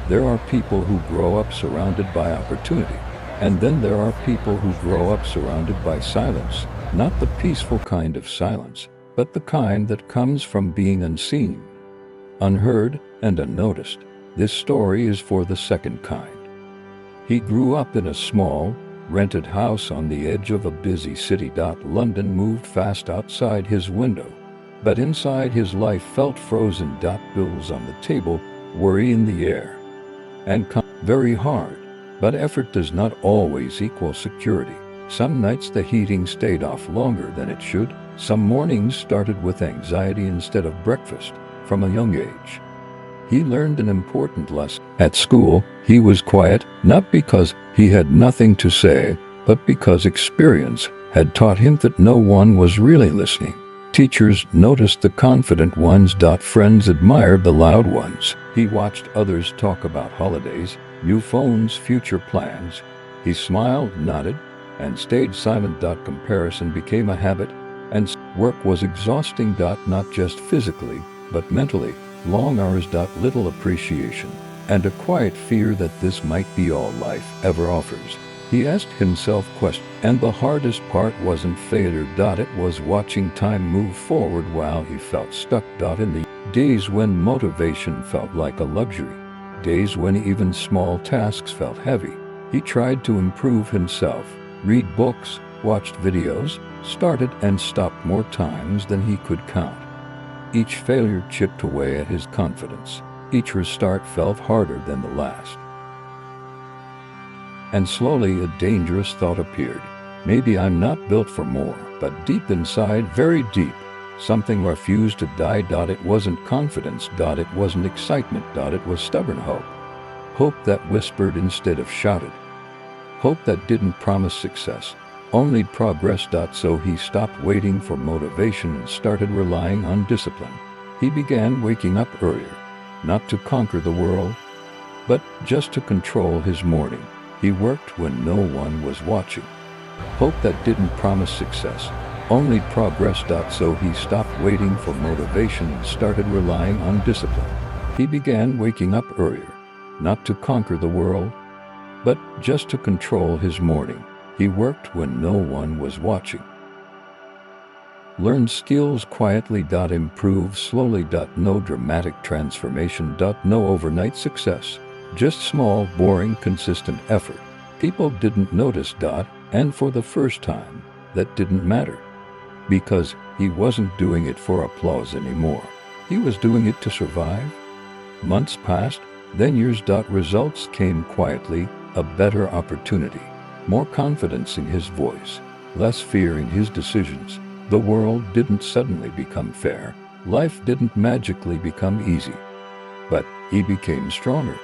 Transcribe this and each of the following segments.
There are people who grow up surrounded by opportunity. And then there are people who grow up surrounded by silence, not the peaceful kind of silence, but the kind that comes from being unseen, unheard, and unnoticed. This story is for the second kind. He grew up in a small, rented house on the edge of a busy city. London moved fast outside his window, but inside his life felt frozen. Bills on the table, worry in the air, and very hard. But effort does not always equal security. Some nights the heating stayed off longer than it should. Some mornings started with anxiety instead of breakfast. From a young age, he learned an important lesson. At school, he was quiet, not because he had nothing to say, but because experience had taught him that no one was really listening. Teachers noticed the confident ones. Friends admired the loud ones. He watched others talk about holidays, new phones, future plans. He smiled, nodded, and stayed silent. Comparison became a habit, and work was exhausting. Not just physically, but mentally. Long hours. Little appreciation, and a quiet fear that this might be all life ever offers. He asked himself questions, and the hardest part wasn't failure. It was watching time move forward while he felt stuck. In the days when motivation felt like a luxury, days when even small tasks felt heavy, he tried to improve himself, read books, watched videos, started and stopped more times than he could count. Each failure chipped away at his confidence. Each restart felt harder than the last. And slowly a dangerous thought appeared. Maybe I'm not built for more. But deep inside, very deep, something refused to die. It wasn't confidence. It wasn't excitement. It was stubborn hope. Hope that whispered instead of shouted. Hope that didn't promise success, only progress. So he stopped waiting for motivation and started relying on discipline. He began waking up earlier, not to conquer the world, but just to control his morning. He worked when no one was watching. Hope that didn't promise success, only progress. So he stopped waiting for motivation and started relying on discipline. He began waking up earlier, not to conquer the world, but just to control his morning. He worked when no one was watching. Learned skills quietly. Improve slowly. No dramatic transformation. No overnight success. Just small, boring, consistent effort. People didn't notice. And for the first time, that didn't matter. Because he wasn't doing it for applause anymore. He was doing it to survive. Months passed, then years. Results came quietly. A better opportunity. More confidence in his voice. Less fear in his decisions. The world didn't suddenly become fair. Life didn't magically become easy. But he became stronger.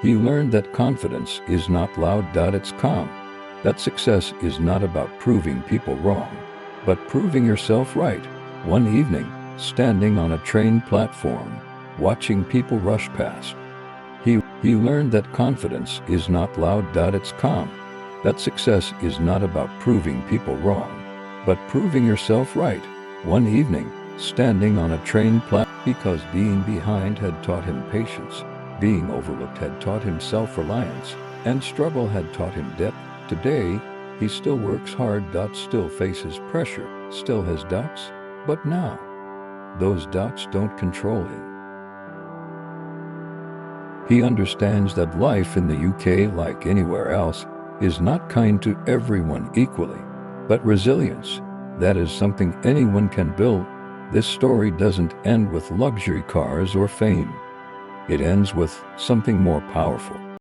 He learned that confidence is not loud. It's calm. That success is not about proving people wrong, but proving yourself right. One evening, standing on a train platform, watching people rush past, he learned that confidence is not loud. It's calm. That success is not about proving people wrong, but proving yourself right. One evening, standing on a train platform, because being behind had taught him patience, being overlooked had taught him self-reliance, and struggle had taught him depth. Today, he still works hard. Still faces pressure, still has doubts, but now, those doubts don't control him. He understands that life in the UK, like anywhere else, is not kind to everyone equally, but resilience, that is something anyone can build. This story doesn't end with luxury cars or fame. It ends with something more powerful.